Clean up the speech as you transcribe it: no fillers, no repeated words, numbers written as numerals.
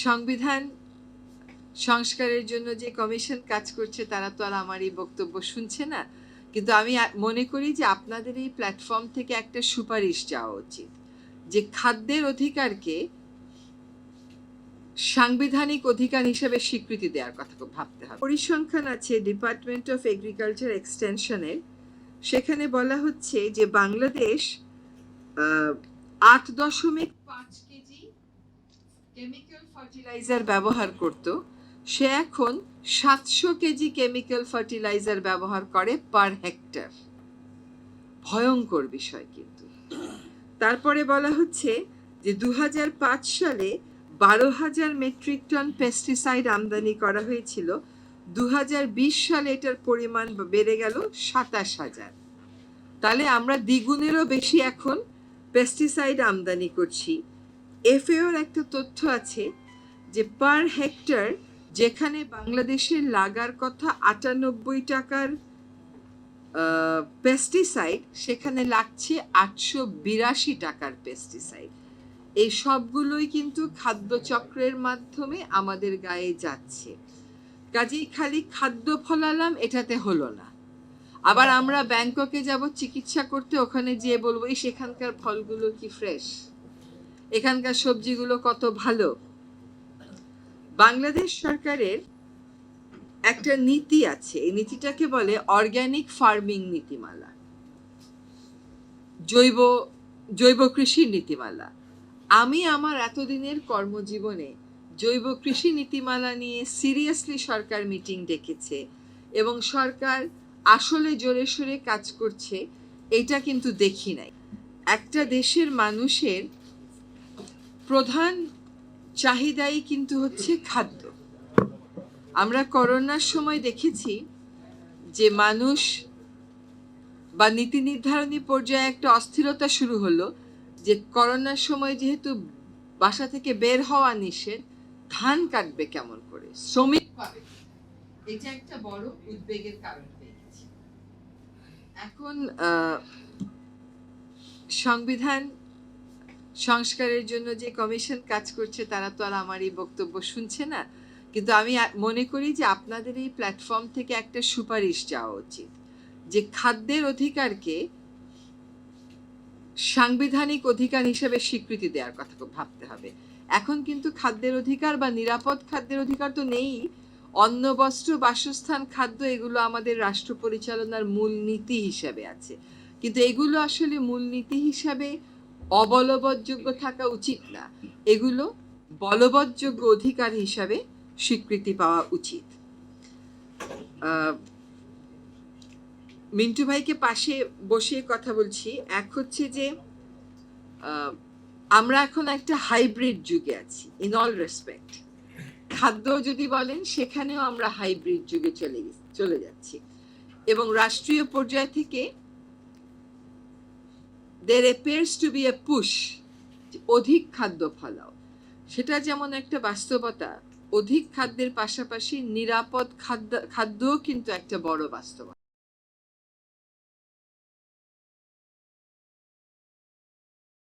সংবিধান সংস্কারের জন্য যে কমিশন কাজ করছে তারা তো আর আমার এই বক্তব্য শুনছে না, কিন্তু আমি মনে করি যে আপনাদের এই প্ল্যাটফর্ম থেকে একটা সুপারিশ যাওয়া উচিত যে খাদ্যের অধিকারকে সাংবিধানিক অধিকার হিসেবে স্বীকৃতি দেওয়ার কথা ভাবতে হবে। পরিসংখ্যান আছে ডিপার্টমেন্ট অফ এগ্রিকালচার এক্সটেনশনের, সেখানে বলা হচ্ছে যে বাংলাদেশ 8.5 কেজি কেমিক্যাল ফার্টিলাইজার ব্যবহার করত, সে এখন 700 কেজি কেমিক্যাল ফার্টিলাইজার ব্যবহার করে পার হেক্টর। ভয়ঙ্কর বিষয়। কিন্তু তারপরে বলা হচ্ছে যে 2005 সালে 12,000 মেট্রিক টন পেস্টিসাইড আমদানি করা হয়েছিল, 2020 সালে এটার পরিমাণ বেড়ে গেল 27,000। তাহলে আমরা দ্বিগুণেরও বেশি এখন পেস্টিসাইড আমদানি করছি। এফএওর একটা তথ্য আছে যে পার হেক্টর যেখানে বাংলাদেশের লাগার কথা 98 টাকার পেস্টিসাইড, সেখানে লাগছে 882 টাকার পেস্টিসাইড। এই সবগুলোই কিন্তু খাদ্য চক্রের মাধ্যমে আমাদের গায়ে যাচ্ছে। কাজেই খালি খাদ্য ফলালাম এটাতে হলো না, আবার আমরা ব্যাংককে যাব চিকিৎসা করতে, ওখানে যেয়ে বলবো এই সেখানকার ফলগুলো কি ফ্রেশ, এখানকার সবজিগুলো কত ভালো। বাংলাদেশ সরকারের একটা নীতি আছে, এই নীতিটাকে বলে অর্গানিক ফার্মিং নীতিমালা, জৈব কৃষির নীতিমালা। আমি আমার এতদিনের কর্মজীবনে জৈব কৃষি নীতিমালা নিয়ে সিরিয়াসলি সরকার মিটিং ডেকেছে এবং সরকার আসলে জোরে সোরে কাজ করছে এটা কিন্তু দেখি নাই। একটা দেশের মানুষের প্রধান চাহিদাই কিন্তু হচ্ছে খাদ্য। আমরা করোনার সময় দেখেছি যে মানুষ বা নীতি নির্ধারণী পর্যায়ে একটা অস্থিরতা শুরু হলো যে করোনার সময় যেহেতু বাসা থেকে বের হওয়া নিষেধ, ধান কাটবে কেমন করে, শ্রমিক পাবে, এটা একটা বড় উদ্বেগের কারণ হয়ে গেছে। এখন সংবিধান সংস্কারের জন্য যে কমিশন কাজ করছে তারা তো আর আমার এই বক্তব্য শুনছে না, কিন্তু আমি মনে করি যে আপনাদের এই প্ল্যাটফর্ম থেকে একটা সুপারিশ যাওয়া উচিত যে খাদ্যের অধিকারকে সাংবিধানিক অধিকার হিসেবে স্বীকৃতি দেওয়ার কথা ভাবতে হবে। এখন কিন্তু খাদ্যের অধিকার বা নিরাপদ খাদ্যের অধিকার তো নেই। অন্ন, বস্ত্র, বাসস্থান, খাদ্য এগুলো আমাদের রাষ্ট্র পরিচালনার মূল নীতি হিসেবে আছে, কিন্তু এগুলো আসলে মূল নীতি হিসাবে অবলবৎযোগ্য থাকা উচিত না, এগুলো বলবৎযোগ্য অধিকার হিসাবে স্বীকৃতি পাওয়া উচিত। মিন্টু ভাইকে পাশে বসিয়ে কথা বলছি। এক হচ্ছে যে আমরা এখন একটা হাইব্রিড যুগে আছি, ইন অল রেসপেক্ট। খাদ্য যদি বলেন সেখানেও আমরা হাইব্রিড যুগে চলে যাচ্ছি এবং রাষ্ট্রীয় পর্যায় থেকে there appears to be a push অধিক খাদ্য ফলাও। সেটা যেমন একটা বাস্তবতা, অধিক খাদ্যের পাশাপাশি নিরাপদ খাদ্যও কিন্তু একটা বড় বাস্তবতা।